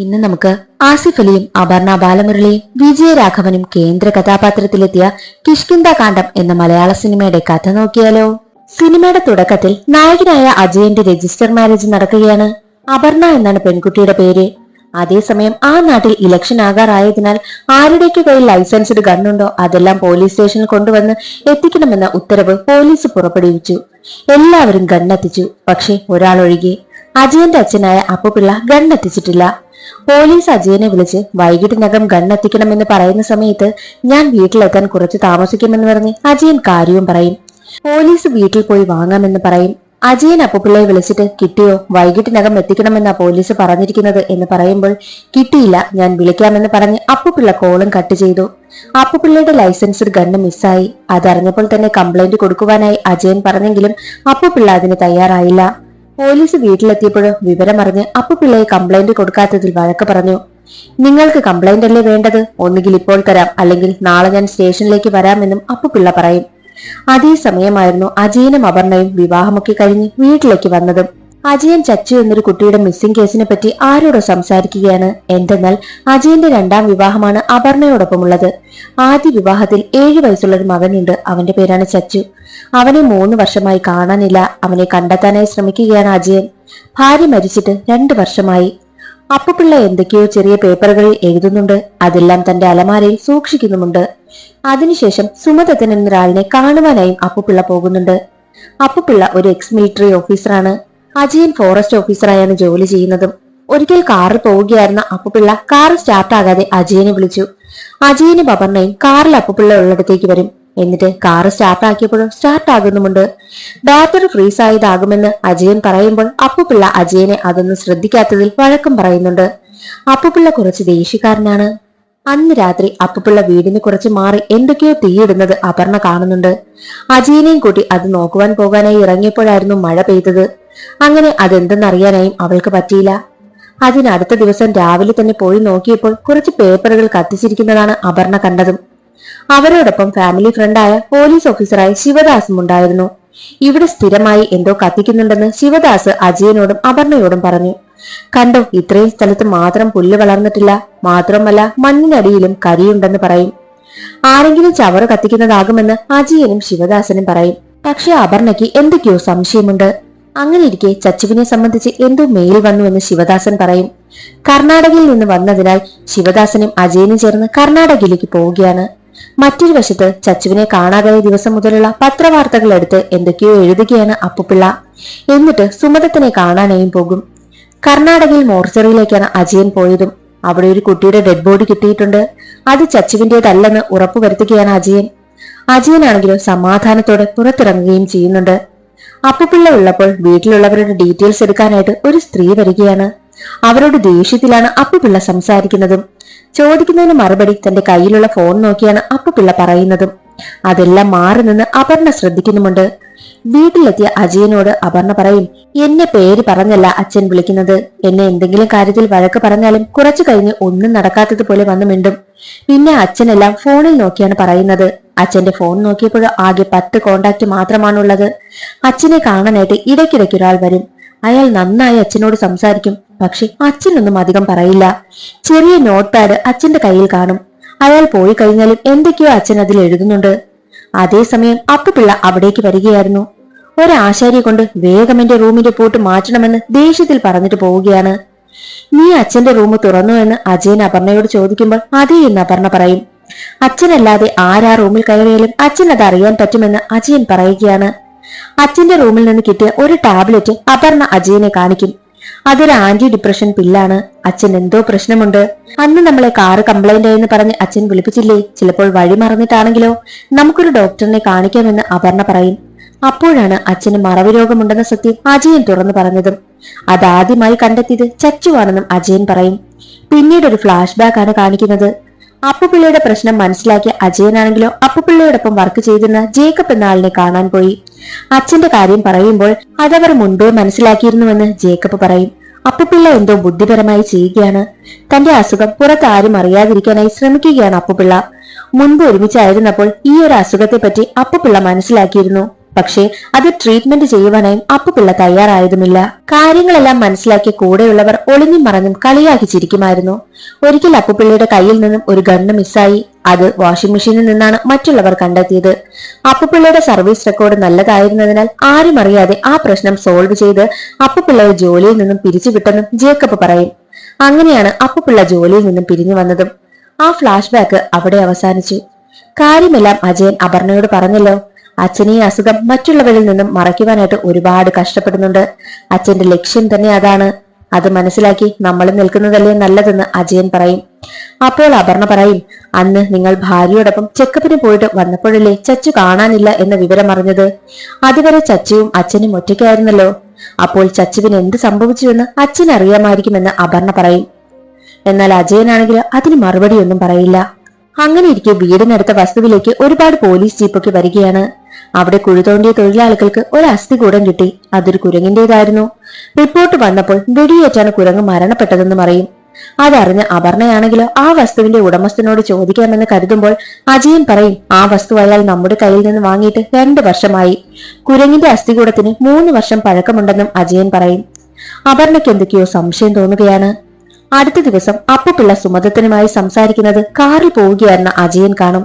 ഇന്ന് നമുക്ക് ആസിഫ് അലിയും അപർണ ബാലമുരളിയും വിജയരാഘവനും കേന്ദ്ര കഥാപാത്രത്തിലെത്തിയ കിഷ്കിന്ദ കാണ്ഡം എന്ന മലയാള സിനിമയുടെ കഥ നോക്കിയാലോ. സിനിമയുടെ തുടക്കത്തിൽ നായകനായ അജയന്റെ രജിസ്റ്റർ മാരേജ് നടക്കുകയാണ്. അപർണ എന്നാണ് പെൺകുട്ടിയുടെ പേര്. അതേസമയം ആ നാട്ടിൽ ഇലക്ഷൻ ആകാറായതിനാൽ ആരുടെയൊക്കെ കയ്യിൽ ലൈസൻസ്ഡ് ഗണ്ണുണ്ടോ അതെല്ലാം പോലീസ് സ്റ്റേഷനിൽ കൊണ്ടുവന്ന് എത്തിക്കണമെന്ന ഉത്തരവ് പോലീസ് പുറപ്പെടുവിച്ചു. എല്ലാവരും ഗണ്ണെത്തിച്ചു. പക്ഷെ ഒരാളൊഴികെ അജയന്റെ അച്ഛനായ അപ്പുപിള്ള ഗണ്ണെത്തിച്ചിട്ടില്ല. പോലീസ് അജയനെ വിളിച്ച് വൈകിട്ടിനകം ഗണ്ണെത്തിക്കണമെന്ന് പറയുന്ന സമയത്ത് ഞാൻ വീട്ടിലെത്താൻ കുറച്ച് താമസിക്കുമെന്ന് പറഞ്ഞ് അജയൻ കാര്യവും പറയും. പോലീസ് വീട്ടിൽ പോയി വാങ്ങാമെന്ന് പറയും. അജയൻ അപ്പുപിള്ളയെ വിളിച്ചിട്ട് കിട്ടിയോ, വൈകിട്ടിനകം എത്തിക്കണമെന്നാ പോലീസ് പറഞ്ഞിരിക്കുന്നത് എന്ന് പറയുമ്പോൾ കിട്ടിയില്ല, ഞാൻ വിളിക്കാമെന്ന് പറഞ്ഞ് അപ്പുപിള്ള കോളും കട്ട് ചെയ്തു. അപ്പുപിള്ളയുടെ ലൈസൻസ്ഡ് ഗണ്ണ് മിസ്സായി. അതറിഞ്ഞപ്പോൾ തന്നെ കംപ്ലൈന്റ് കൊടുക്കുവാനായി അജയൻ പറഞ്ഞെങ്കിലും അപ്പുപിള്ള അതിന് തയ്യാറായില്ല. പോലീസ് വീട്ടിലെത്തിയപ്പോഴും വിവരമറിഞ്ഞ് അപ്പുപിള്ളയെ കംപ്ലൈന്റ് കൊടുക്കാത്തതിൽ വഴക്ക് പറഞ്ഞു. നിങ്ങൾക്ക് കംപ്ലൈന്റ് അല്ലേ വേണ്ടത്, ഒന്നുകിൽ ഇപ്പോൾ തരാം, അല്ലെങ്കിൽ നാളെ ഞാൻ സ്റ്റേഷനിലേക്ക് വരാമെന്നും അപ്പുപിള്ള പറയും. അതേ സമയമായിരുന്നു അജയനും അപർണയും വിവാഹമൊക്കെ കഴിഞ്ഞ് വീട്ടിലേക്ക് വന്നതും. അജയൻ ചച്ചു എന്നൊരു കുട്ടിയുടെ മിസ്സിംഗ് കേസിനെ പറ്റി ആരോടോ സംസാരിക്കുകയാണ്. എന്തെന്നാൽ അജയന്റെ രണ്ടാം വിവാഹമാണ് അപർണയോടൊപ്പമുള്ളത്. ആദ്യ വിവാഹത്തിൽ 7 വയസ്സുള്ള ഒരു മകനുണ്ട്. അവന്റെ പേരാണ് ചച്ചു. അവനെ 3 വർഷമായി കാണാനില്ല. അവനെ കണ്ടെത്താനായി ശ്രമിക്കുകയാണ് അജയൻ. ഭാര്യ മരിച്ചിട്ട് 2 വർഷമായി. അപ്പുപിള്ള എന്തൊക്കെയോ ചെറിയ പേപ്പറുകളിൽ എഴുതുന്നുണ്ട്. അതെല്ലാം തന്റെ അലമാരയിൽ സൂക്ഷിക്കുന്നുമുണ്ട്. അതിനുശേഷം സുമദത്തൻ എന്നൊരാളിനെ കാണുവാനായും അപ്പുപിള്ള പോകുന്നുണ്ട്. അപ്പുപിള്ള ഒരു എക്സ് മിലിറ്ററി ഓഫീസറാണ്. അജയൻ ഫോറസ്റ്റ് ഓഫീസറായാണ് ജോലി ചെയ്യുന്നതും. ഒരിക്കൽ കാറിൽ പോവുകയായിരുന്ന അപ്പുപിള്ള കാർ സ്റ്റാർട്ടാകാതെ അജയനെ വിളിച്ചു. അജയനും അപർണയും കാറിൽ അപ്പുപിള്ള ഉള്ളിടത്തേക്ക് വരും. എന്നിട്ട് കാർ സ്റ്റാർട്ടാക്കിയപ്പോഴും സ്റ്റാർട്ട് ആകുന്നുമുണ്ട്. ബാറ്ററി ഫ്രീസ് ആയതാകുമെന്ന് അജയൻ പറയുമ്പോൾ അപ്പുപിള്ള അജയനെ അതൊന്നും ശ്രദ്ധിക്കാത്തതിൽ വഴക്കം പറയുന്നുണ്ട്. അപ്പുപിള്ള കുറച്ച് ദേഷ്യക്കാരനാണ്. അന്ന് രാത്രി അപ്പുപിള്ള വീടിന് കുറച്ച് മാറി എന്തൊക്കെയോ തീയിടുന്നത് അപർണ കാണുന്നുണ്ട്. അജയനെയും കൂട്ടി അത് നോക്കുവാൻ പോകാനായി ഇറങ്ങിയപ്പോഴായിരുന്നു മഴ പെയ്തത്. അങ്ങനെ അതെന്തെന്നറിയാനായും അവൾക്ക് പറ്റിയില്ല. അതിനടുത്ത ദിവസം രാവിലെ തന്നെ പോയി നോക്കിയപ്പോൾ കുറച്ച് പേപ്പറുകൾ കത്തിച്ചിരിക്കുന്നതാണ് അപർണ കണ്ടതും. അവരോടൊപ്പം ഫാമിലി ഫ്രണ്ടായ പോലീസ് ഓഫീസറായ ശിവദാസും ഉണ്ടായിരുന്നു. ഇവിടെ സ്ഥിരമായി എന്തോ കത്തിക്കുന്നുണ്ടെന്ന് ശിവദാസ് അജയനോടും അപർണയോടും പറഞ്ഞു. കണ്ടോ, ഇത്രയും സ്ഥലത്ത് മാത്രം പുല്ല് വളർന്നിട്ടില്ല, മാത്രമല്ല മണ്ണിനടിയിലും കരിയുണ്ടെന്ന് പറയും. ആരെങ്കിലും ചവറ് കത്തിക്കുന്നതാകുമെന്ന് അജയനും ശിവദാസനും പറയും. പക്ഷെ അപർണയ്ക്ക് എന്തൊക്കെയോ സംശയമുണ്ട്. അങ്ങനെ ഇരിക്കെ ചച്ചുവിനെ സംബന്ധിച്ച് എന്തോ മെയിൽ വന്നു എന്ന് ശിവദാസൻ പറയും. കർണാടകയിൽ നിന്ന് വന്നതിനാൽ ശിവദാസനും അജയനും ചേർന്ന് കർണാടകയിലേക്ക് പോവുകയാണ്. മറ്റൊരു വശത്ത് ചച്ചുവിനെ കാണാതായ ദിവസം മുതലുള്ള പത്രവാർത്തകൾ എടുത്ത് എന്തൊക്കെയോ എഴുതുകയാണ് അപ്പുപിള്ള. എന്നിട്ട് സുമദത്തിനെ കാണാനായും പോകും. കർണാടകയിൽ മോർച്ചറിയിലേക്കാണ് അജയൻ പോയതും. അവിടെ ഒരു കുട്ടിയുടെ ഡെഡ് ബോഡി കിട്ടിയിട്ടുണ്ട്. അത് ചച്ചുവിന്റേതല്ലെന്ന് ഉറപ്പുവരുത്തുകയാണ് അജയൻ. അജയനാണെങ്കിലും സമാധാനത്തോടെ പുറത്തിറങ്ങുകയും ചെയ്യുന്നുണ്ട്. അപ്പുപിള്ള ഉള്ളപ്പോൾ വീട്ടിലുള്ളവരുടെ ഡീറ്റെയിൽസ് എടുക്കാനായിട്ട് ഒരു സ്ത്രീ വരികയാണ്. അവരോട് ദേഷ്യത്തിലാണ് അപ്പുപിള്ള സംസാരിക്കുന്നതും. ചോദിക്കുന്നതിന് മറുപടി തന്റെ കയ്യിലുള്ള ഫോൺ നോക്കിയാണ് അപ്പുപിള്ള പറയുന്നതും. അതെല്ലാം മാറി നിന്ന് അപർണ ശ്രദ്ധിക്കുന്നുമുണ്ട്. വീട്ടിലെത്തിയ അജയനോട് അപർണ പറയും, എന്നെ പേര് പറഞ്ഞല്ല അച്ഛൻ വിളിക്കുന്നത്. എന്നെ എന്തെങ്കിലും കാര്യത്തിൽ വഴക്ക് പറഞ്ഞാലും കുറച്ചു കഴിഞ്ഞ് ഒന്നും നടക്കാത്തതുപോലെ വന്നു മിണ്ടും. പിന്നെ അച്ഛനെല്ലാം ഫോണിൽ നോക്കിയാണ് പറയുന്നത്. അച്ഛന്റെ ഫോൺ നോക്കിയപ്പോൾ ആകെ 10 കോണ്ടാക്ട് മാത്രമാണുള്ളത്. അച്ഛനെ കാണാനായിട്ട് ഇടയ്ക്കിടയ്ക്ക് ഒരാൾ വരും. അയാൾ നന്നായി അച്ഛനോട് സംസാരിക്കും. പക്ഷെ അച്ഛനൊന്നും അധികം പറയില്ല. ചെറിയ നോട്ട് പാഡ് അച്ഛന്റെ കയ്യിൽ കാണും. അയാൾ പോയി കഴിഞ്ഞാലും എന്തൊക്കെയോ അച്ഛൻ അതിൽ എഴുതുന്നുണ്ട്. അതേസമയം അപ്പുപിള്ള അവിടേക്ക് വരികയായിരുന്നു. ഒരാശാരിയെ കൊണ്ട് വേഗം എന്റെ റൂമിന്റെ പൂട്ട് മാറ്റണമെന്ന് ദേഷ്യത്തിൽ പറഞ്ഞിട്ട് പോവുകയാണ്. നീ അച്ഛന്റെ റൂം തുറന്നു എന്ന് അജയൻ അപർണയോട് ചോദിക്കുമ്പോൾ അതേ എന്ന് അപർണ പറയും. അച്ഛനല്ലാതെ ആരാ റൂമിൽ കയറിയാലും അച്ഛൻ അത് അറിയാൻ പറ്റുമെന്ന് അജയൻ പറയുകയാണ്. അച്ഛന്റെ റൂമിൽ നിന്ന് കിട്ടിയ ഒരു ടാബ്ലറ്റ് അപർണ അജയനെ കാണിക്കും. അതൊരു ആന്റി ഡിപ്രഷൻ പില്ലാണ്. അച്ഛൻ എന്തോ പ്രശ്നമുണ്ട്. അന്ന് നമ്മളെ കാറ് കംപ്ലൈന്റ് ആയെന്ന് പറഞ്ഞ് അച്ഛൻ വിളിപ്പിച്ചില്ലേ, ചിലപ്പോൾ വഴി മറന്നിട്ടാണെങ്കിലോ, നമുക്കൊരു ഡോക്ടറിനെ കാണിക്കാമെന്ന് അപർണ പറയും. അപ്പോഴാണ് അച്ഛന് മറവി രോഗമുണ്ടെന്ന സത്യം അജയൻ തുറന്നു പറഞ്ഞതും. അതാദ്യമായി കണ്ടെത്തിയത് ചച്ചുവാണെന്നും അജയൻ പറയും. പിന്നീട് ഒരു ഫ്ലാഷ് ബാക്ക് ആണ് കാണിക്കുന്നത്. അപ്പുപിള്ളയുടെ പ്രശ്നം മനസ്സിലാക്കിയ അജയനാണെങ്കിലോ അപ്പുപിള്ളയോടൊപ്പം വർക്ക് ചെയ്തിരുന്ന ജേക്കബ് എന്ന ആളിനെ കാണാൻ പോയി. അച്ഛന്റെ കാര്യം പറയുമ്പോൾ അതവർ മുൻപേ മനസ്സിലാക്കിയിരുന്നുവെന്ന് ജേക്കബ് പറയും. അപ്പുപിള്ള എന്തോ ബുദ്ധിപരമായി ചെയ്യുകയാണ്. തന്റെ അസുഖം പുറത്താരും അറിയാതിരിക്കാനായി ശ്രമിക്കുകയാണ് അപ്പുപിള്ള. മുൻപ് ഒരുമിച്ചായിരുന്നപ്പോൾ ഈ ഒരു അസുഖത്തെ പറ്റി അപ്പുപിള്ള മനസ്സിലാക്കിയിരുന്നു. പക്ഷേ അത് ട്രീറ്റ്മെന്റ് ചെയ്യുവാനായും അപ്പുപിള്ള തയ്യാറായതുമില്ല. കാര്യങ്ങളെല്ലാം മനസ്സിലാക്കിയ കൂടെയുള്ളവർ ഒളിഞ്ഞും മറഞ്ഞും കളിയാക്കി ചിരിക്കുമായിരുന്നു. ഒരിക്കൽ അപ്പുപിള്ളയുടെ കയ്യിൽ നിന്നും ഒരു ഗണ്ണ് മിസ്സായി. അത് വാഷിംഗ് മെഷീനിൽ നിന്നാണ് മറ്റുള്ളവർ കണ്ടെത്തിയത്. അപ്പുപിള്ളയുടെ സർവീസ് റെക്കോർഡ് നല്ലതായിരുന്നതിനാൽ ആരും അറിയാതെ ആ പ്രശ്നം സോൾവ് ചെയ്ത് അപ്പുപിള്ളയെ ജോലിയിൽ നിന്നും പിരിച്ചുവിട്ടെന്നും ജേക്കബ് പറയും. അങ്ങനെയാണ് അപ്പുപിള്ള ജോലിയിൽ നിന്നും പിരിഞ്ഞു വന്നതും. ആ ഫ്ലാഷ് ബാക്ക് അവിടെ അവസാനിച്ചു. കാര്യമെല്ലാം അജയൻ അപർണയോട് പറഞ്ഞല്ലോ. അച്ഛൻ ഈ അസുഖം മറ്റുള്ളവരിൽ നിന്നും മറയ്ക്കുവാനായിട്ട് ഒരുപാട് കഷ്ടപ്പെടുന്നുണ്ട്. അച്ഛന്റെ ലക്ഷ്യം തന്നെ അതാണ്. അത് മനസ്സിലാക്കി നമ്മൾ നിൽക്കുന്നതല്ലേ നല്ലതെന്ന് അജയൻ പറയും. അപ്പോൾ അപർണ പറയും, അന്ന് നിങ്ങൾ ഭാര്യയോടൊപ്പം ചെക്കപ്പിന് പോയിട്ട് വന്നപ്പോഴല്ലേ ചച്ചു കാണാനില്ല എന്ന വിവരം അറിഞ്ഞത്. അതുവരെ ചച്ചുവും അച്ഛനും ഒറ്റയ്ക്കായിരുന്നല്ലോ. അപ്പോൾ ചച്ചുവിന് എന്ത് സംഭവിച്ചുവെന്ന് അച്ഛൻ അറിയാമായിരിക്കുമെന്ന് അപർണ പറയും. എന്നാൽ അജയനാണെങ്കിൽ അതിന് മറുപടിയൊന്നും പറയില്ല. അങ്ങനെ ഇരിക്കെ വീടിനടുത്ത വസ്തുവിലേക്ക് ഒരുപാട് പോലീസ് ജീപ്പൊക്കെ വരികയാണ്. അവിടെ കുഴിതോണ്ടിയ തൊഴിലാളികൾക്ക് ഒരു അസ്ഥികൂടം കിട്ടി. അതൊരു കുരങ്ങിന്റേതായിരുന്നു. റിപ്പോർട്ട് വന്നപ്പോൾ വെടിയേറ്റാണ് കുരങ്ങ് മരണപ്പെട്ടതെന്നും അറിയും. അതറിഞ്ഞ് അപർണയാണെങ്കിലോ ആ വസ്തുവിന്റെ ഉടമസ്ഥനോട് ചോദിക്കാമെന്ന് കരുതുമ്പോൾ അജയൻ പറയും, ആ വസ്തു അയാൾ നമ്മുടെ കയ്യിൽ നിന്ന് വാങ്ങിയിട്ട് 2 വർഷമായി. കുരങ്ങിന്റെ അസ്ഥികൂടത്തിന് 3 വർഷം പഴക്കമുണ്ടെന്നും അജയൻ പറയും. അപർണയ്ക്ക് എന്തൊക്കെയോ സംശയം തോന്നുകയാണ്. അടുത്ത ദിവസം അപ്പുപിള്ള സുമദത്തനുമായി സംസാരിക്കുന്നത് കാറിൽ പോവുകയായിരുന്ന അജയൻ കാണും.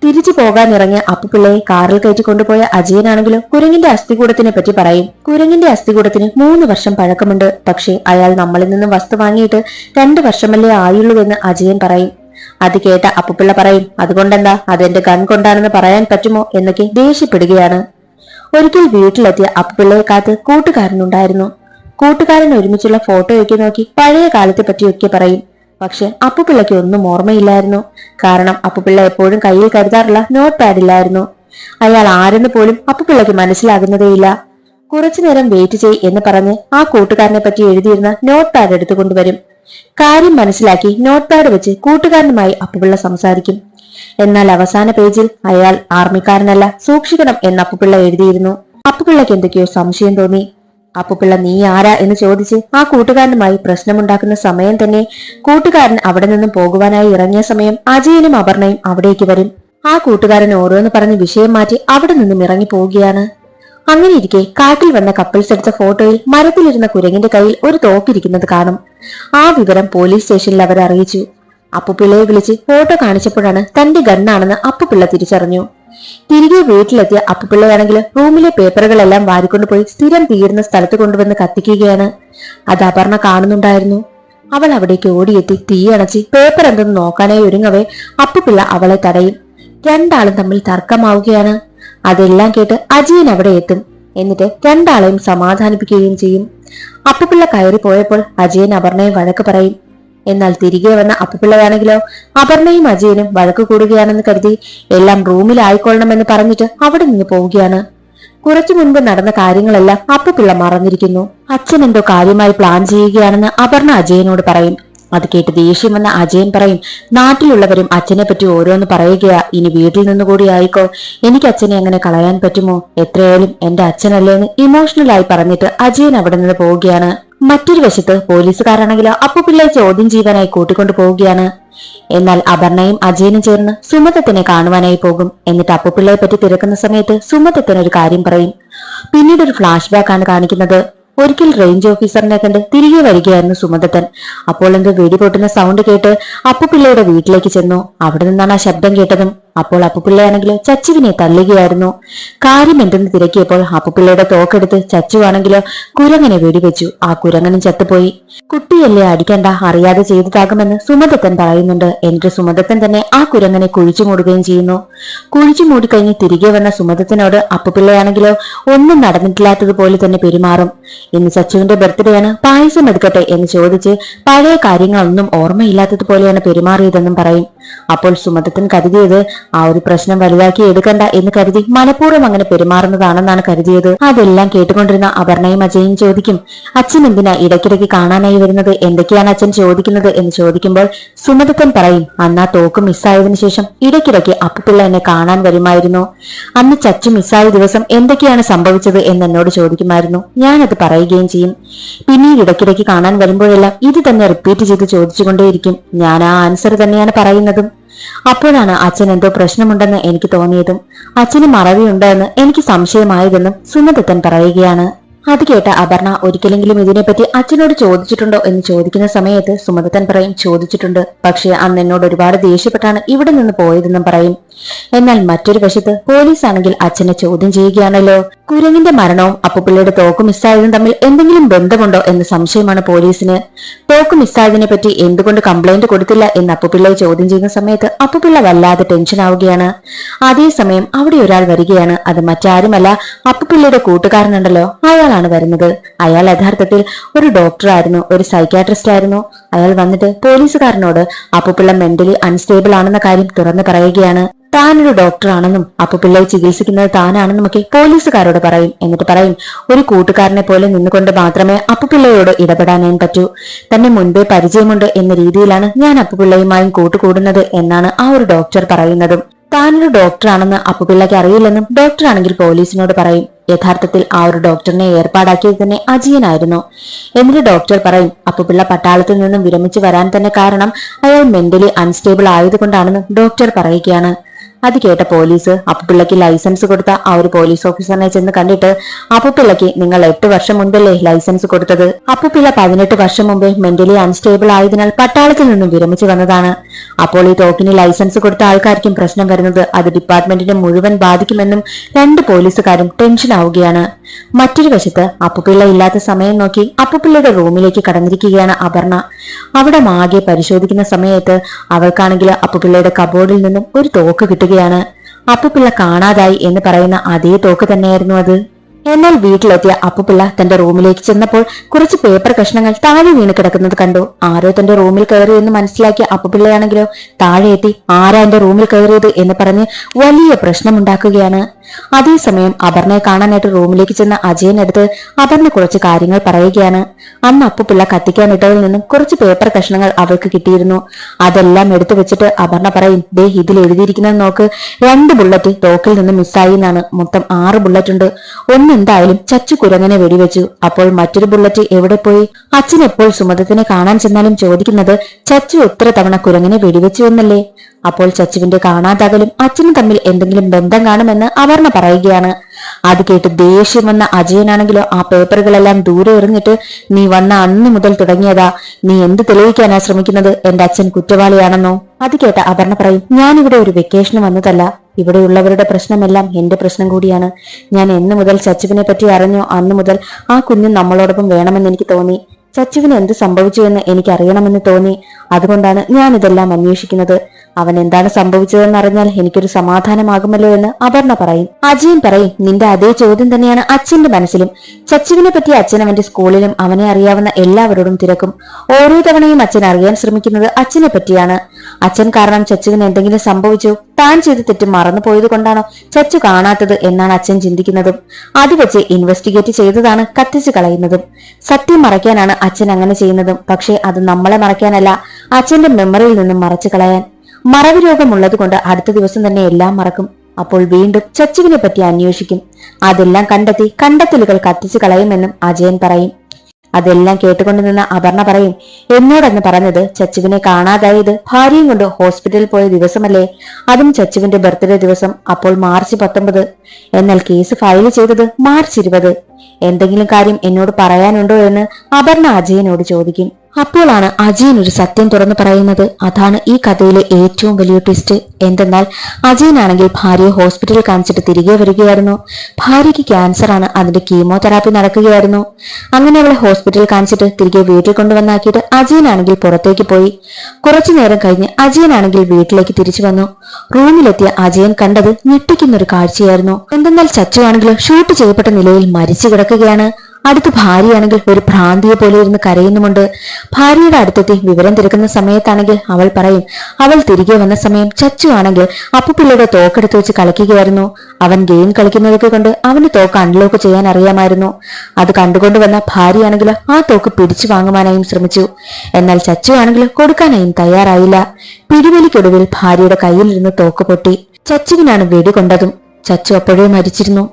തിരിച്ചു പോകാനിറങ്ങിയ അപ്പുപിള്ളയെ കാറിൽ കയറ്റി കൊണ്ടുപോയ അജയനാണെങ്കിലും കുരങ്ങിന്റെ അസ്ഥികൂടത്തിനെ പറ്റി പറയും. കുരങ്ങിന്റെ അസ്ഥികൂടത്തിന് 3 വർഷം പഴക്കമുണ്ട്. പക്ഷേ അയാൾ നമ്മളിൽ നിന്നും വസ്തു വാങ്ങിയിട്ട് 2 വർഷമല്ലേ ആയുള്ളൂവെന്ന് അജയൻ പറയും. അത് കേട്ട അപ്പുപിള്ള പറയും, അതുകൊണ്ടെന്താ, അതെന്റെ ഗൺ കൊണ്ടാണെന്ന് പറയാൻ പറ്റുമോ എന്നൊക്കെ ദേഷ്യപ്പെടുകയാണ്. ഒരിക്കൽ വീട്ടിലെത്തിയ അപ്പുപിള്ളയെ കാത്ത് കൂട്ടുകാരനുണ്ടായിരുന്നു. കൂട്ടുകാരൻ ഒരുമിച്ചുള്ള ഫോട്ടോയൊക്കെ നോക്കി പഴയ കാലത്തെ പറ്റിയൊക്കെ പറയും. പക്ഷെ അപ്പുപിള്ളയ്ക്ക് ഒന്നും ഓർമ്മയില്ലായിരുന്നു. കാരണം അപ്പുപിള്ള എപ്പോഴും കയ്യിൽ കരുതാറുള്ള നോട്ട് പാഡ് ഇല്ലായിരുന്നു. അയാൾ ആരെന്ന് പോലും അപ്പുപിള്ളയ്ക്ക് മനസ്സിലാകുന്നതേയില്ല. കുറച്ചുനേരം വെയിറ്റ് ചെയ് എന്ന് പറഞ്ഞ് ആ കൂട്ടുകാരനെ പറ്റി എഴുതിയിരുന്ന നോട്ട് പാഡ് എടുത്തുകൊണ്ടുവരും. കാര്യം മനസ്സിലാക്കി നോട്ട് പാഡ് വെച്ച് കൂട്ടുകാരനുമായി അപ്പുപിള്ള സംസാരിക്കും. എന്നാൽ അവസാന പേജിൽ അയാൾ ആർമിക്കാരനല്ല, സൂക്ഷിക്കണം എന്ന് അപ്പുപിള്ള എഴുതിയിരുന്നു. അപ്പുപിള്ളയ്ക്ക് എന്തൊക്കെയോ സംശയം തോന്നി. അപ്പുപിള്ള നീ ആരാ എന്ന് ചോദിച്ച് ആ കൂട്ടുകാരനുമായി പ്രശ്നമുണ്ടാക്കുന്ന സമയം തന്നെ കൂട്ടുകാരൻ അവിടെ നിന്നും പോകുവാനായി ഇറങ്ങിയ സമയം അജയനും അപർണയും അവിടേക്ക് വരും. ആ കൂട്ടുകാരൻ ഓരോന്ന് പറഞ്ഞ് വിഷയം മാറ്റി അവിടെ നിന്നും ഇറങ്ങി പോവുകയാണ്. അങ്ങനെ ഇരിക്കെ കാട്ടിൽ വന്ന കപ്പിൾസ് എടുത്ത ഫോട്ടോയിൽ മരത്തിലിരുന്ന കുരങ്ങിന്റെ കയ്യിൽ ഒരു തോക്കിരിക്കുന്നത് കാണും. ആ വിവരം പോലീസ് സ്റ്റേഷനിൽ അവർ അറിയിച്ചു. അപ്പുപിള്ളയെ വിളിച്ച് ഫോട്ടോ കാണിച്ചപ്പോഴാണ് തന്റെ ഗണ്ണാണെന്ന് അപ്പുപിള്ള തിരിച്ചറിഞ്ഞു. തിരികെ വീട്ടിലെത്തിയ അപ്പുപിള്ളയാണെങ്കിൽ റൂമിലെ പേപ്പറുകളെല്ലാം വാരിക്കൊണ്ടുപോയി സ്ഥിരം തീരുന്ന സ്ഥലത്ത് കൊണ്ടുവന്ന് കത്തിക്കുകയാണ്. അത് അപർണ കാണുന്നുണ്ടായിരുന്നു. അവൾ അവിടേക്ക് ഓടിയെത്തി തീയണച്ച് പേപ്പർ എന്തെന്ന് നോക്കാനായി ഒരുങ്ങവേ അപ്പുപിള്ള അവളെ തടയും. രണ്ടാളും തമ്മിൽ തർക്കമാവുകയാണ്. അതെല്ലാം കേട്ട് അജയൻ അവിടെ എത്തും. എന്നിട്ട് രണ്ടാളെയും സമാധാനിപ്പിക്കുകയും ചെയ്യും. അപ്പുപിള്ള കയറി പോയപ്പോൾ അജയൻ അപർണയെ വഴക്ക് പറയും. എന്നാൽ തിരികെ വന്ന അപ്പുപിള്ളയാണെങ്കിലോ അപർണയും അജയനും വഴക്ക് കൂടുകയാണെന്ന് കരുതി എല്ലാം റൂമിലായിക്കൊള്ളണമെന്ന് പറഞ്ഞിട്ട് അവിടെ നിന്ന് പോവുകയാണ്. കുറച്ചു മുൻപ് നടന്ന കാര്യങ്ങളെല്ലാം അപ്പുപിള്ള മറന്നിരിക്കുന്നു. അച്ഛൻ എന്തോ കാര്യമായി പ്ലാൻ ചെയ്യുകയാണെന്ന് അപർണ അജയനോട് പറയും. അത് കേട്ട് ദേഷ്യം വന്ന അജയൻ പറയും, നാട്ടിലുള്ളവരും അച്ഛനെ പറ്റി ഓരോന്ന് പറയുകയാ, ഇനി വീട്ടിൽ നിന്നുകൂടി ആയിക്കോ, എനിക്ക് അച്ഛനെ അങ്ങനെ കളയാൻ പറ്റുമോ, എത്രയായാലും എന്റെ അച്ഛനല്ലേന്ന് ഇമോഷണലായി പറഞ്ഞിട്ട് അജയൻ അവിടെ നിന്ന് പോവുകയാണ്. മറ്റൊരു വശത്ത് പോലീസുകാരാണെങ്കിലോ അപ്പുപിള്ളയെ ചോദ്യം ചെയ്യാനായി കൂട്ടിക്കൊണ്ടു പോവുകയാണ്. എന്നാൽ അപർണയും അജയനും ചേർന്ന് സുമദത്തിനെ കാണുവാനായി പോകും. എന്നിട്ട് അപ്പുപിള്ളയെ പറ്റി തിരക്കുന്ന സമയത്ത് സുമദത്തിന് ഒരു കാര്യം പറയും. പിന്നീട് ഒരു ഫ്ലാഷ് ബാക്ക് ആണ് കാണിക്കുന്നത്. ഒരിക്കൽ റേഞ്ച് ഓഫീസറിനെ കണ്ട് തിരികെ വരികയായിരുന്നു സുമദത്തൻ. അപ്പോൾ എന്തോ വെടിപൊട്ടുന്ന സൗണ്ട് കേട്ട് അപ്പുപിള്ളയുടെ വീട്ടിലേക്ക് ചെന്നു. അവിടെ നിന്നാണ് ആ ശബ്ദം കേട്ടതും. അപ്പോൾ അപ്പുപിള്ളയാണെങ്കിലോ ചച്ചുവിനെ തള്ളുകയായിരുന്നു. കാര്യം എന്തെന്ന് തിരക്കിയപ്പോൾ അപ്പുപിള്ളയുടെ തോക്കെടുത്ത് ചച്ചുവാണെങ്കിലോ കുരങ്ങനെ വെടിവെച്ചു. ആ കുരങ്ങനും ചത്തുപോയി. കുട്ടിയല്ലേ, അടിക്കണ്ട, അറിയാതെ ചെയ്തതാകുമെന്ന് സുമദത്തൻ പറയുന്നുണ്ട്. എന്നിട്ട് സുമദത്തൻ തന്നെ ആ കുരങ്ങനെ കുഴിച്ചു മൂടുകയും ചെയ്യുന്നു. കുഴിച്ചു മൂടിക്കഴിഞ്ഞ് തിരികെ വന്ന സുമദത്തനോട് അപ്പുപിള്ളയാണെങ്കിലോ ഒന്നും നടന്നിട്ടില്ലാത്തതുപോലെ തന്നെ പെരുമാറും. ഇന്ന് ചച്ചുവിന്റെ ബർത്ത്ഡേ ആണ്, പായസം എടുക്കട്ടെ എന്ന് ചോദിച്ച് പഴയ കാര്യങ്ങളൊന്നും ഓർമ്മയില്ലാത്തതുപോലെയാണ് പെരുമാറിയതെന്നും പറയും. അപ്പോൾ സുമദത്തൻ കരുതിയത് ആ ഒരു പ്രശ്നം വലുതാക്കി എടുക്കണ്ട എന്ന് കരുതി മനഃപൂർവ്വം അങ്ങനെ പെരുമാറുന്നതാണെന്നാണ് കരുതിയത്. അതെല്ലാം കേട്ടുകൊണ്ടിരുന്ന അപർണയും അജയും ചോദിക്കും, അച്ഛൻ എന്തിനാ ഇടയ്ക്കിടയ്ക്ക് കാണാനായി വരുന്നത്, എന്തൊക്കെയാണ് അച്ഛൻ ചോദിക്കുന്നത് എന്ന് ചോദിക്കുമ്പോൾ സുമദത്തൻ പറയും, അന്ന് ആ തോക്ക് മിസ്സായതിനു ശേഷം ഇടയ്ക്കിടയ്ക്ക് അപ്പുപിള്ള എന്നെ കാണാൻ വരുമായിരുന്നു. അന്ന് ചച്ചു മിസ്സായ ദിവസം എന്തൊക്കെയാണ് സംഭവിച്ചത് എന്ന് എന്നോട് ചോദിക്കുമായിരുന്നു. ഞാനത് പറയുകയും ചെയ്യും. പിന്നീട് ഇടയ്ക്കിടയ്ക്ക് കാണാൻ വരുമ്പോഴെല്ലാം ഇത് തന്നെ റിപ്പീറ്റ് ചെയ്ത് ചോദിച്ചുകൊണ്ടേയിരിക്കും. ഞാൻ ആ ആൻസർ തന്നെയാണ് പറയുന്നതും. അപ്പോഴാണ് അച്ഛൻ എന്തോ പ്രശ്നമുണ്ടെന്ന് എനിക്ക് തോന്നിയതും അച്ഛന് മറവിയുണ്ടെന്ന് എനിക്ക് സംശയമായതെന്നും സുമദത്തൻ പറയുകയാണ്. അത് കേട്ട അപർണ ഒരിക്കലെങ്കിലും ഇതിനെപ്പറ്റി അച്ഛനോട് ചോദിച്ചിട്ടുണ്ടോ എന്ന് ചോദിക്കുന്ന സമയത്ത് സുമദത്തൻ പറയും ചോദിച്ചിട്ടുണ്ട്, പക്ഷേ അന്ന് എന്നോട് ഒരുപാട് ദേഷ്യപ്പെട്ടാണ് ഇവിടെ നിന്ന് പോയതെന്നും പറയും. എന്നാൽ മറ്റൊരു വശത്ത് പോലീസ് ആണെങ്കിൽ അച്ഛനെ ചോദ്യം ചെയ്യുകയാണല്ലോ. കുരങ്ങിന്റെ മരണവും അപ്പുപിള്ളയുടെ തോക്ക് മിസ്സായതും തമ്മിൽ എന്തെങ്കിലും ബന്ധമുണ്ടോ എന്ന സംശയമാണ് പോലീസിന്. തോക്ക് മിസ്സായതിനെ പറ്റി എന്തുകൊണ്ട് കംപ്ലൈന്റ് കൊടുത്തില്ല എന്ന് അപ്പുപിള്ളയെ ചോദ്യം ചെയ്യുന്ന സമയത്ത് അപ്പുപിള്ള വല്ലാതെ ടെൻഷൻ ആവുകയാണ്. അതേസമയം അവിടെ ഒരാൾ വരികയാണ്. അത് മറ്റാരുമല്ല, അപ്പുപിള്ളയുടെ കൂട്ടുകാരനുണ്ടല്ലോ, അയാളാണ് വരുന്നത്. അയാൾ യഥാർത്ഥത്തിൽ ഒരു ഡോക്ടറായിരുന്നു, ഒരു സൈക്യാട്രിസ്റ്റ് ആയിരുന്നു. അയാൾ വന്നിട്ട് പോലീസുകാരനോട് അപ്പുപിള്ള മെന്റലി അൺസ്റ്റേബിൾ ആണെന്ന കാര്യം തുറന്നു പറയുകയാണ്. താനൊരു ഡോക്ടറാണെന്നും അപ്പുപിള്ളയെ ചികിത്സിക്കുന്നത് താനാണെന്നുമൊക്കെ പോലീസുകാരോട് പറയും. എന്നിട്ട് പറയും, ഒരു കൂട്ടുകാരനെ പോലെ നിന്നുകൊണ്ട് മാത്രമേ അപ്പുപിള്ളയോട് ഇടപെടാൻ പറ്റൂ. തന്നെ മുൻപേ പരിചയമുണ്ട് എന്ന രീതിയിലാണ് ഞാൻ അപ്പുപിള്ളയുമായും കൂട്ടുകൂടുന്നത് എന്നാണ് ആ ഒരു ഡോക്ടർ പറയുന്നതും. താനൊരു ഡോക്ടറാണെന്ന് അപ്പുപിള്ളയ്ക്ക് അറിയില്ലെന്നും ഡോക്ടറാണെങ്കിൽ പോലീസിനോട് പറയും. യഥാർത്ഥത്തിൽ ആ ഒരു ഡോക്ടറിനെ ഏർപ്പാടാക്കിയത് തന്നെ അജിയനായിരുന്നു. എന്നിട്ട് ഡോക്ടർ പറയും, അപ്പുപിള്ള പട്ടാളത്തിൽ നിന്നും വിരമിച്ചു വരാൻ തന്നെ കാരണം അയാൾ മെന്റലി അൺസ്റ്റേബിൾ ആയതുകൊണ്ടാണെന്നും ഡോക്ടർ പറയുകയാണ്. അത് കേട്ട പോലീസ് അപ്പുപിള്ളയ്ക്ക് ലൈസൻസ് കൊടുത്ത ആ ഒരു പോലീസ് ഓഫീസറിനെ ചെന്ന് കണ്ടിട്ട്, അപ്പുപിള്ളയ്ക്ക് നിങ്ങൾ 8 വർഷം മുൻപല്ലേ ലൈസൻസ് കൊടുത്തത്? അപ്പുപിള്ള 18 വർഷം മുമ്പേ മെന്റലി അൺസ്റ്റേബിൾ ആയതിനാൽ പട്ടാളത്തിൽ നിന്നും വിരമിച്ചു വന്നതാണ്. അപ്പോൾ ഈ തോക്കിന് ലൈസൻസ് കൊടുത്ത ആൾക്കാർക്കും പ്രശ്നം വരുന്നത് അത് ഡിപ്പാർട്ട്മെന്റിനെ മുഴുവൻ ബാധിക്കുമെന്നും 2 പോലീസുകാരും ടെൻഷൻ ആവുകയാണ്. മറ്റൊരു വശത്ത് അപ്പുപിള്ള ഇല്ലാത്ത സമയം നോക്കി അപ്പുപിള്ളയുടെ റൂമിലേക്ക് കടന്നിരിക്കുകയാണ് അപർണ. അവിടെ മാകെ പരിശോധിക്കുന്ന സമയത്ത് അവൾക്കാണെങ്കിൽ അപ്പുപിള്ളയുടെ കബോർഡിൽ നിന്നും ഒരു തോക്ക് കിട്ടുകയാണ്. അപ്പുപിള്ള കാണാതായി എന്ന് പറയുന്ന അതേ തോക്ക് തന്നെയായിരുന്നു അത്. എന്നാൽ വീട്ടിലെത്തിയ അപ്പുപിള്ള തന്റെ റൂമിലേക്ക് ചെന്നപ്പോൾ കുറച്ച് പേപ്പർ കഷ്ണങ്ങൾ താഴെ വീണ് കിടക്കുന്നത് കണ്ടു. ആരോ തന്റെ റൂമിൽ കയറി എന്ന് മനസ്സിലാക്കിയ അപ്പുപിള്ളയാണെങ്കിലോ താഴെ എത്തി ആരാ എന്റെ റൂമിൽ കയറിയത് എന്ന് പറഞ്ഞ് വലിയ പ്രശ്നമുണ്ടാക്കുകയാണ്. അതേസമയം അപർണയെ കാണാനായിട്ട് റൂമിലേക്ക് ചെന്ന അജയനടുത്ത് അപർണ കുറച്ച് കാര്യങ്ങൾ പറയുകയാണ്. അന്ന് അപ്പുപിള്ള കത്തിക്കാനിട്ടതിൽ നിന്നും കുറച്ച് പേപ്പർ കഷ്ണങ്ങൾ അവൾക്ക് കിട്ടിയിരുന്നു. അതെല്ലാം എടുത്തു വെച്ചിട്ട് അപർണ പറയും, ദേ ഇതിൽ എഴുതിയിരിക്കുന്നത് നോക്ക്, 2 ബുള്ളറ്റ് തോക്കിൽ നിന്ന് മിസ്സായി എന്നാണ്. മൊത്തം 6 ബുള്ളറ്റ് ഉണ്ട്. എന്തായാലും ചച്ചു കുരങ്ങനെ വെടിവെച്ചു. അപ്പോൾ മറ്റൊരു ബുള്ളറ്റ് എവിടെ പോയി? അച്ഛൻ എപ്പോൾ സുമദത്തിനെ കാണാൻ ചെന്നാലും ചോദിക്കുന്നത് ചച്ചു എത്ര തവണ കുരങ്ങനെ വെടിവെച്ചു എന്നല്ലേ. അപ്പോൾ ചച്ചുവിന്റെ കാണാതാകലും അച്ഛനും തമ്മിൽ എന്തെങ്കിലും ബന്ധം കാണുമെന്ന് അപർണ പറയുകയാണ്. അത് കേട്ട് ദേഷ്യം വന്ന അജയനാണെങ്കിലോ ആ പേപ്പറുകളെല്ലാം ദൂരെ എറിഞ്ഞിട്ട്, നീ വന്ന അന്ന് മുതൽ തുടങ്ങിയതാ, നീ എന്ത് തെളിയിക്കാനാ ശ്രമിക്കുന്നത്? എന്റെ അച്ഛൻ കുറ്റവാളിയാണെന്നോ? അത് കേട്ട അപർണ പറയും, ഞാനിവിടെ ഒരു വെക്കേഷന് വന്നതല്ല, ഇവിടെയുള്ളവരുടെ പ്രശ്നമെല്ലാം എന്റെ പ്രശ്നം കൂടിയാണ്. ഞാൻ എന്ന് മുതൽ ചച്ചുവിനെ പറ്റി അറിഞ്ഞോ അന്നു മുതൽ ആ കുഞ്ഞ് നമ്മളോടൊപ്പം വേണമെന്ന് എനിക്ക് തോന്നി. ചച്ചുവിന് എന്ത് സംഭവിച്ചു എന്ന് എനിക്ക് അറിയണമെന്ന് തോന്നി. അതുകൊണ്ടാണ് ഞാൻ ഇതെല്ലാം അന്വേഷിക്കുന്നത്. അവൻ എന്താണ് സംഭവിച്ചതെന്ന് അറിഞ്ഞാൽ എനിക്കൊരു സമാധാനമാകുമല്ലോ എന്ന് അപർണ പറയും. അജയൻ പറയും, നിന്റെ അതേ ചോദ്യം തന്നെയാണ് അച്ഛന്റെ മനസ്സിലും. ചച്ചുവിനെ പറ്റി അച്ഛൻ അവന്റെ സ്കൂളിലും അവനെ അറിയാവുന്ന എല്ലാവരോടും തിരക്കും. ഓരോ തവണയും അച്ഛൻ അറിയാൻ ശ്രമിക്കുന്നത് അച്ഛനെ പറ്റിയാണ്. അച്ഛൻ കാരണം ചച്ചുവിന് എന്തെങ്കിലും സംഭവിച്ചു, താൻ ചെയ്ത് തെറ്റ് മറന്നു പോയത് കൊണ്ടാണോ ചച്ചു കാണാത്തത് എന്നാണ് അച്ഛൻ ചിന്തിക്കുന്നതും. അത് വെച്ച് ഇൻവെസ്റ്റിഗേറ്റ് ചെയ്തതാണ് കത്തിച്ചു കളയുന്നതും. സത്യം മറയ്ക്കാനാണ് അച്ഛൻ അങ്ങനെ ചെയ്യുന്നതും. പക്ഷേ അത് നമ്മളെ മറയ്ക്കാനല്ല, അച്ഛന്റെ മെമ്മറിയിൽ നിന്നും മറച്ചു കളയാൻ. മറവി രോഗമുള്ളത് കൊണ്ട് അടുത്ത ദിവസം തന്നെ എല്ലാം മറക്കും. അപ്പോൾ വീണ്ടും ചച്ചുവിനെ പറ്റി അന്വേഷിക്കും. അതെല്ലാം കണ്ടെത്തി കണ്ടെത്തലുകൾ കത്തിച്ചു കളയുമെന്നും അജയൻ പറയും. അതെല്ലാം കേട്ടുകൊണ്ട് നിന്ന അപർണ പറയും, എന്നോടന്ന് പറഞ്ഞത് ചച്ചുവിനെ കാണാതായത് ഭാര്യയും കൊണ്ട് ഹോസ്പിറ്റലിൽ പോയ ദിവസമല്ലേ, അതും ചച്ചുവിന്റെ ബർത്ത്ഡേ ദിവസം. അപ്പോൾ മാർച്ച് 19. എന്നാൽ കേസ് ഫയൽ ചെയ്തത് മാർച്ച് 20. എന്തെങ്കിലും കാര്യം എന്നോട് പറയാനുണ്ടോ എന്ന് അപർണ അജയനോട് ചോദിക്കും. അപ്പോഴാണ് അജയൻ ഒരു സത്യം തുറന്നു പറയുന്നത്. അതാണ് ഈ കഥയിലെ ഏറ്റവും വലിയ ട്വിസ്റ്റ്. എന്തെന്നാൽ അജയനാണെങ്കിൽ ഭാര്യയെ ഹോസ്പിറ്റലിൽ കാണിച്ചിട്ട് തിരികെ വരികയായിരുന്നു. ഭാര്യയ്ക്ക് ക്യാൻസർ ആണ്, അതിന്റെ കീമോതെറാപ്പി നടക്കുകയായിരുന്നു. അങ്ങനെ അവളെ ഹോസ്പിറ്റലിൽ കാണിച്ചിട്ട് തിരികെ വീട്ടിൽ കൊണ്ടുവന്നാക്കിയിട്ട് അജയനാണെങ്കിൽ പുറത്തേക്ക് പോയി. കുറച്ചു നേരം കഴിഞ്ഞ് അജയനാണെങ്കിൽ വീട്ടിലേക്ക് തിരിച്ചു വന്നു. റൂമിലെത്തിയ അജയൻ കണ്ടത് ഞെട്ടിക്കുന്നൊരു കാഴ്ചയായിരുന്നു. എന്തെന്നാൽ ചച്ചു ആണെങ്കിൽ ഷൂട്ട് ചെയ്യപ്പെട്ട നിലയിൽ മരിച്ചു കിടക്കുകയാണ്. അടുത്ത് ഭാര്യയാണെങ്കിൽ ഒരു ഭ്രാന്തിയെ പോലെ ഇരുന്ന് കരയുന്നുമുണ്ട്. ഭാര്യയുടെ അടുത്തെത്തി വിവരം തിരക്കുന്ന സമയത്താണെങ്കിൽ അവൾ പറയും, അവൾ തിരികെ വന്ന സമയം ചച്ചു ആണെങ്കിൽ അപ്പുപിള്ളയുടെ തോക്കെടുത്ത് വെച്ച് കളിക്കുകയായിരുന്നു. അവൻ ഗെയിം കളിക്കുന്നതൊക്കെ കൊണ്ട് അവന് തോക്ക് അൺലോക്ക് ചെയ്യാൻ അറിയാമായിരുന്നു. അത് കണ്ടുകൊണ്ടുവന്ന ഭാര്യയാണെങ്കിൽ ആ തോക്ക് പിടിച്ചു വാങ്ങുവാനായും ശ്രമിച്ചു. എന്നാൽ ചച്ചു ആണെങ്കിൽ കൊടുക്കാനായും തയ്യാറായില്ല. പിടിവലിക്കൊടുവിൽ ഭാര്യയുടെ കയ്യിലിരുന്ന് തോക്ക് പൊട്ടി. ചച്ചുവിനാണ് വെടി കൊണ്ടതും. ചച്ചു അപ്പോഴേ മരിച്ചിരുന്നു.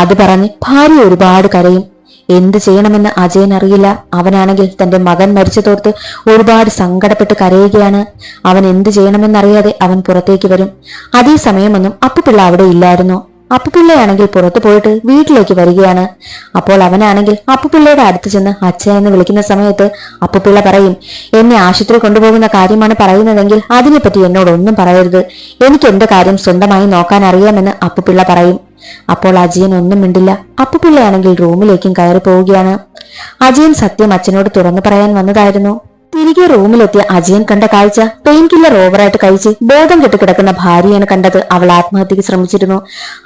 അത് പറഞ്ഞ് ഭാര്യ ഒരുപാട് കരയും. എന്ത് ചെയ്യണമെന്ന് അജയൻ അറിയില്ല. അവനാണെങ്കിൽ തന്റെ മകൻ മരിച്ചതോർത്ത് ഒരുപാട് സങ്കടപ്പെട്ട് കരയുകയാണ്. അവൻ എന്ത് ചെയ്യണമെന്നറിയാതെ അവൻ പുറത്തേക്ക് വരും. അതേ സമയമൊന്നും അപ്പുപിള്ള അവിടെ ഇല്ലായിരുന്നു. അപ്പുപിള്ളയാണെങ്കിൽ പുറത്തു പോയിട്ട് വീട്ടിലേക്ക് വരികയാണ്. അപ്പോൾ അവനാണെങ്കിൽ അപ്പുപിള്ളയുടെ അടുത്ത് ചെന്ന് അച്ഛ എന്ന് വിളിക്കുന്ന സമയത്ത് അപ്പുപിള്ള പറയും, എന്നെ ആശുപത്രി കൊണ്ടുപോകുന്ന കാര്യമാണ് പറയുന്നതെങ്കിൽ അതിനെപ്പറ്റി എന്നോടൊന്നും പറയരുത്. എനിക്ക് എന്റെ കാര്യം സ്വന്തമായി നോക്കാൻ അറിയാമെന്ന് അപ്പുപിള്ള പറയും. അപ്പോൾ അജയൻ ഒന്നും മിണ്ടില്ല. അപ്പുപിള്ളയാണെങ്കിൽ റൂമിലേക്കും കയറി പോവുകയാണ്. അജയൻ സത്യം അച്ഛനോട് തുറന്നു പറയാൻ വന്നതായിരുന്നു. തിരികെ റൂമിലെത്തിയ അജയൻ കണ്ട കാഴ്ച പെയിൻ കില്ലർ ഓവറായിട്ട് കഴിച്ച് ബോധം കെട്ട് കിടക്കുന്ന ഭാര്യയാണ് കണ്ടത്. അവൾ ആത്മഹത്യക്ക് ശ്രമിച്ചിരുന്നു.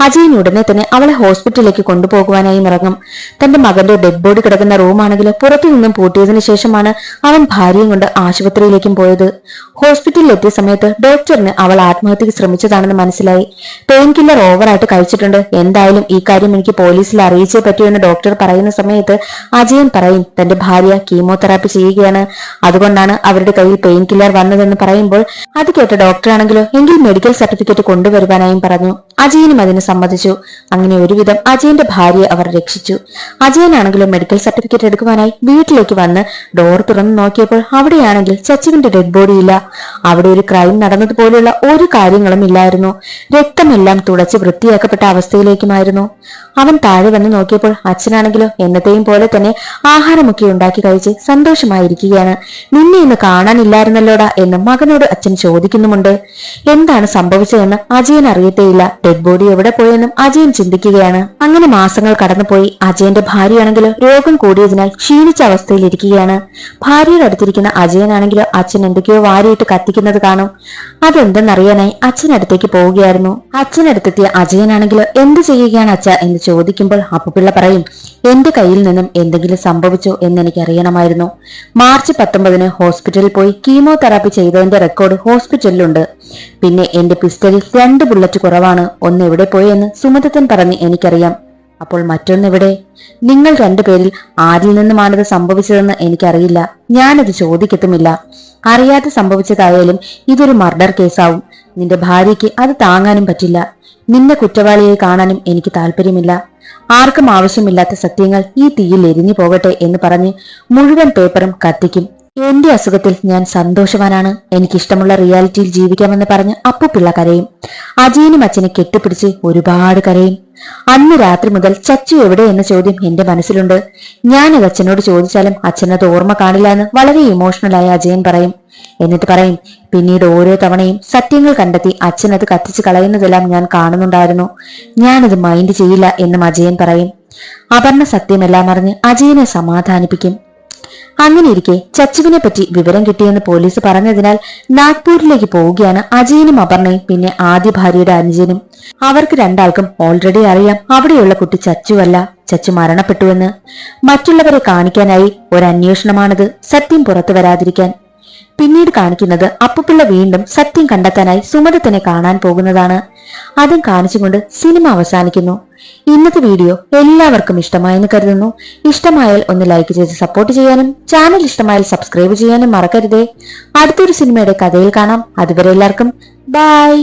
അജയൻ ഉടനെ തന്നെ അവളെ ഹോസ്പിറ്റലിലേക്ക് കൊണ്ടുപോകുവാനായി ഇറങ്ങും. തന്റെ മകന്റെ ഡെഡ് ബോഡി കിടക്കുന്ന റൂമാണെങ്കിൽ പുറത്തു നിന്നും പൂട്ടിയതിനു ശേഷമാണ് അവൻ ഭാര്യയും കൊണ്ട് ആശുപത്രിയിലേക്കും പോയത്. ഹോസ്പിറ്റലിൽ എത്തിയ സമയത്ത് ഡോക്ടറിന് അവൾ ആത്മഹത്യക്ക് ശ്രമിച്ചതാണെന്ന് മനസ്സിലായി. പെയിൻ കില്ലർ ഓവറായിട്ട് കഴിച്ചിട്ടുണ്ട്, എന്തായാലും ഈ കാര്യം എനിക്ക് പോലീസിൽ അറിയിച്ചേ പറ്റൂ എന്ന് ഡോക്ടർ പറയുന്ന സമയത്ത് അജയൻ പറയും, തന്റെ ഭാര്യ കീമോതെറാപ്പി ചെയ്യുകയാണ്, അതുകൊണ്ടാണ് അവരുടെ കയ്യിൽ പെയിൻ കില്ലർ വന്നതെന്ന് പറയുമ്പോൾ അത് കേട്ട ഡോക്ടറാണെങ്കിലോ എങ്കിൽ മെഡിക്കൽ സർട്ടിഫിക്കറ്റ് കൊണ്ടുവരുവാനായും പറഞ്ഞു. അജയനും അതിന് സമ്മതിച്ചു. അങ്ങനെ ഒരുവിധം അജയന്റെ ഭാര്യയെ അവർ രക്ഷിച്ചു. അജയനാണെങ്കിലും മെഡിക്കൽ സർട്ടിഫിക്കറ്റ് എടുക്കുവാനായി വീട്ടിലേക്ക് വന്ന് ഡോർ തുറന്നു നോക്കിയപ്പോൾ അവിടെയാണെങ്കിൽ ചച്ചുവിന്റെ ഡെഡ് ബോഡി ഇല്ല. അവിടെ ഒരു ക്രൈം നടന്നതുപോലെയുള്ള ഒരു കാര്യങ്ങളും ഇല്ലായിരുന്നു. രക്തമെല്ലാം തുടച്ച് വൃത്തിയാക്കപ്പെട്ട അവസ്ഥയിലേക്കുമായിരുന്നു. അവൻ താഴെ വന്ന് നോക്കിയപ്പോൾ അച്ഛനാണെങ്കിലോ എന്നത്തെയും പോലെ തന്നെ ആഹാരമൊക്കെ ഉണ്ടാക്കി കഴിച്ച് സന്തോഷമായിരിക്കുകയാണ്. നിന്നെ ഇന്ന് കാണാനില്ലായിരുന്നല്ലോടാ എന്ന് മകനോട് അച്ഛൻ ചോദിക്കുന്നുമുണ്ട്. എന്താണ് സംഭവിച്ചതെന്ന് അജയൻ അറിയത്തേയില്ല. ഡെഡ് ബോഡി എവിടെ പോയെന്നും അജയൻ ചിന്തിക്കുകയാണ്. അങ്ങനെ മാസങ്ങൾ കടന്നുപോയി. അജയന്റെ ഭാര്യയാണെങ്കിലോ രോഗം കൂടിയതിനാൽ ക്ഷീണിച്ച അവസ്ഥയിലിരിക്കുകയാണ്. ഭാര്യയുടെ അടുത്തിരിക്കുന്ന അജയനാണെങ്കിലോ അച്ഛൻ എന്തൊക്കെയോ വാരിയിട്ട് കത്തിക്കുന്നത് കാണും. അതെന്തെന്നറിയാനായി അച്ഛനടുത്തേക്ക് പോവുകയായിരുന്നു. അച്ഛനടുത്തെത്തിയ അജയനാണെങ്കിലോ എന്ത് ചെയ്യുകയാണ് അച്ഛ എന്ന് ചോദിക്കുമ്പോൾ അപ്പുപിള്ള പറയും, എന്റെ കയ്യിൽ നിന്നും എന്തെങ്കിലും സംഭവിച്ചോ എന്ന് എനിക്ക് അറിയണമായിരുന്നു. മാർച്ച് 19 ഹോസ്പിറ്റലിൽ പോയി കീമോതെറാപ്പി ചെയ്തതിന്റെ റെക്കോർഡ് ഹോസ്പിറ്റലിലുണ്ട്. പിന്നെ എന്റെ പിസ്റ്റലിൽ 2 ബുള്ളറ്റ് കുറവാണ്. ഒന്ന് എവിടെ പോയി എന്ന് സുമതത്തൻ പറഞ്ഞ് എനിക്കറിയാം. അപ്പോൾ മറ്റൊന്നെവിടെ? നിങ്ങൾ 2 പേരിൽ ആരിൽ നിന്നുമാണിത് സംഭവിച്ചതെന്ന് എനിക്കറിയില്ല. ഞാനത് ചോദിക്കത്തുമില്ല. അറിയാതെ സംഭവിച്ചതായാലും ഇതൊരു മർഡർ കേസാവും. നിന്റെ ഭാര്യയ്ക്ക് അത് താങ്ങാനും പറ്റില്ല. നിന്നെ കുറ്റവാളിയെ കാണാനും എനിക്ക് താല്പര്യമില്ല. ആർക്കും ആവശ്യമില്ലാത്ത സത്യങ്ങൾ ഈ തീയിൽ എരിഞ്ഞു പോകട്ടെ എന്ന് പറഞ്ഞ് മുഴുവൻ പേപ്പറും കത്തിക്കും. എന്റെ അസുഖത്തിൽ ഞാൻ സന്തോഷവാനാണ്. എനിക്കിഷ്ടമുള്ള റിയാലിറ്റിയിൽ ജീവിക്കാമെന്ന് പറഞ്ഞ് അപ്പുപിള്ള കരയും. അജയനും അച്ഛനെ കെട്ടിപ്പിടിച്ച് ഒരുപാട് കരയും. അന്ന് രാത്രി മുതൽ ചച്ചു എവിടെ എന്ന ചോദ്യം എന്റെ മനസ്സിലുണ്ട്. ഞാനത് അച്ഛനോട് ചോദിച്ചാലും അച്ഛനത് ഓർമ്മ കാണില്ല എന്ന് വളരെ ഇമോഷണലായ അജയൻ പറയും. എന്നിട്ട് പറയും, പിന്നീട് ഓരോ തവണയും സത്യങ്ങൾ കണ്ടെത്തി അച്ഛനത് കത്തിച്ചു കളയുന്നതെല്ലാം ഞാൻ കാണുന്നുണ്ടായിരുന്നു. ഞാനത് മൈൻഡ് ചെയ്യില്ല എന്നും അജയൻ പറയും. അപർണ സത്യമെല്ലാം അറിഞ്ഞ് അജയനെ സമാധാനിപ്പിക്കും. അങ്ങനെ ഇരിക്കെ ചച്ചുവിനെ പറ്റി വിവരം കിട്ടിയെന്ന് പോലീസ് പറഞ്ഞതിനാൽ നാഗ്പൂരിലേക്ക് പോവുകയാണ് അജയനും അപർണയും പിന്നെ ആദ്യ ഭാര്യയുടെ അനുജനും. അവർക്ക് രണ്ടാൾക്കും ഓൾറെഡി അറിയാം അവിടെയുള്ള കുട്ടി ചച്ചുവല്ല, ചച്ചു മരണപ്പെട്ടുവെന്ന്. മറ്റുള്ളവരെ കാണിക്കാനായി ഒരു അന്വേഷണമാണിത്, സത്യം പുറത്തു വരാതിരിക്കാൻ. പിന്നീട് കാണിക്കുന്നത് അപ്പുപിള്ള വീണ്ടും സത്യം കണ്ടെത്താനായി സുമതത്തിനെ കാണാൻ പോകുന്നതാണ്. അതും കാണിച്ചുകൊണ്ട് സിനിമ അവസാനിക്കുന്നു. ഇന്നത്തെ വീഡിയോ എല്ലാവർക്കും ഇഷ്ടമായെന്ന് കരുതുന്നു. ഇഷ്ടമായാൽ ഒന്ന് ലൈക്ക് ചെയ്ത് സപ്പോർട്ട് ചെയ്യാനും ചാനൽ ഇഷ്ടമായാൽ സബ്സ്ക്രൈബ് ചെയ്യാനും മറക്കരുതേ. അടുത്തൊരു സിനിമയുടെ കഥയിൽ കാണാം. അതുവരെ എല്ലാവർക്കും ബൈ.